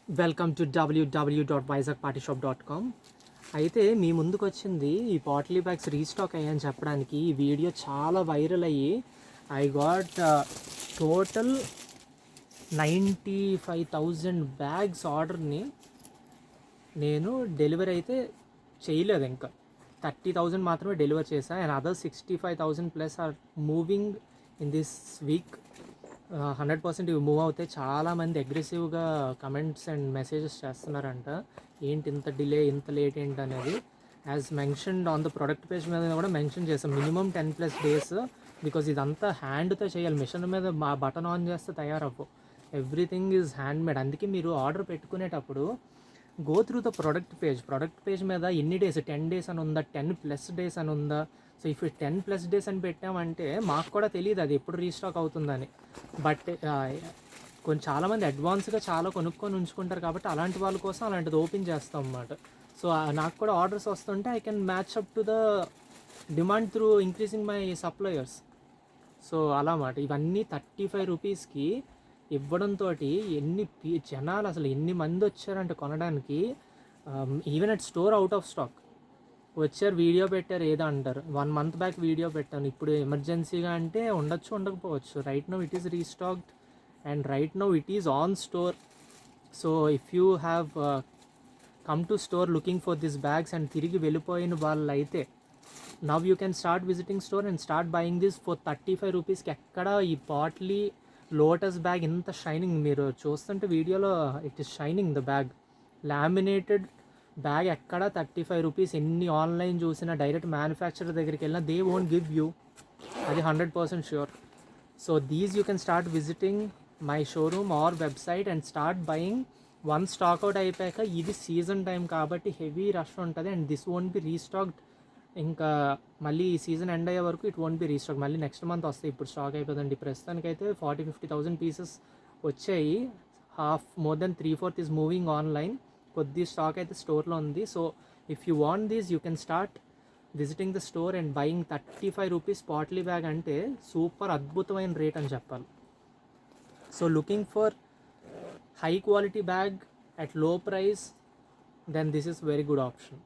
Welcome to www.vizagpartyshop.com. అయితే మీ ముందుకు వచ్చింది ఈ పాట్లీ బ్యాగ్స్ రీస్టాక్ అయ్యాయని చెప్పడానికి. ఈ వీడియో చాలా వైరల్ అయ్యి ఐ గాట్ టోటల్ 95,000 బ్యాగ్స్ ఆర్డర్ని నేను డెలివరీ అయితే చేయలేదు. ఇంకా 30,000 మాత్రమే డెలివర్ చేశాను. And other 65,000 plus are moving in this week. 100% ఇవి మూవ్ అవుతాయి. చాలామంది అగ్రెసివ్గా కమెంట్స్ అండ్ మెసేజెస్ చేస్తున్నారంట, ఏంటి ఇంత డిలే, ఇంత లేట్ ఏంటి అనేది. As mentioned on the product page మీద కూడా మెన్షన్ చేస్తాం, మినిమం 10+ డేస్. బికాజ్ ఇదంతా హ్యాండ్తో చేయాలి, మిషన్ మీద మా బటన్ ఆన్ చేస్తే తయారవ్వు. Everything is hand made. అందుకే మీరు ఆర్డర్ పెట్టుకునేటప్పుడు go through the product page మీద ఎన్ని డేస్, 10 డేస్ అని ఉందా, 10+ డేస్ అని ఉందా. సో ఇఫ్ 10+ డేస్ అని పెట్టామంటే మాకు కూడా తెలియదు అది ఎప్పుడు రీస్టాక్ అవుతుందని. బట్ చాలామంది అడ్వాన్స్గా చాలా కొనుక్కొని ఉంచుకుంటారు కాబట్టి అలాంటి వాళ్ళ కోసం అలాంటిది ఓపెన్ చేస్తాం అన్నమాట. సో నాకు కూడా ఆర్డర్స్ వస్తుంటే I can match up to the demand through increasing my suppliers. So అలా మాట. ఇవన్నీ 35 రూపీస్కి ఇవ్వడంతో జనాలు అసలు ఎన్ని మంది వచ్చారంటే కొనడానికి. Even at store out of stock వచ్చారు, వీడియో పెట్టారు, ఏదో అంటారు. 1 month బ్యాక్ వీడియో పెట్టాను. ఇప్పుడు ఎమర్జెన్సీగా అంటే ఉండొచ్చు, ఉండకపోవచ్చు. Right now it is restocked and right now it is on store. So if you have come to store looking for this bags and తిరిగి వెళ్ళిపోయిన వాళ్ళు అయితే now you can start visiting store and start buying this for 35 రూపీస్కి. ఎక్కడ ఈ potli lotus bag ఇంత shining మీరు చూస్తుంటే వీడియోలో it is shining the bag. Laminated bag ఎక్కడ 35 రూపీస్. ఎన్ని ఆన్లైన్ చూసినా, డైరెక్ట్ మ్యానుఫ్యాక్చరర్ దగ్గరికి వెళ్ళినా దే వోంట్ గివ్ యూ, అది 100% sure. So these you can start visiting my showroom or website and start buying. One stockout అయిపోయాక, ఇది season time కాబట్టి heavy rush ఉంటుంది and this won't be restocked. ఇంకా మళ్ళీ ఈ సీజన్ ఎండ్ అయ్యే వరకు ఇట్ వోంట్ బి రీస్టాక్. మళ్ళీ నెక్స్ట్ మంత్ వస్తాయి. ఇప్పుడు స్టాక్ అయిపోతుంది. ప్రస్తుతానికైతే 40,000-50,000 పీసెస్ వచ్చాయి. More than 3/4 is moving online. కొద్ది స్టాక్ అయితే స్టోర్లో ఉంది. So if you want this you can start visiting the store and buying 35 rupees potli bag అంటే సూపర్ అద్భుతమైన రేట్ అని చెప్పాలి. So looking for high quality bag at low price, then this is very good option.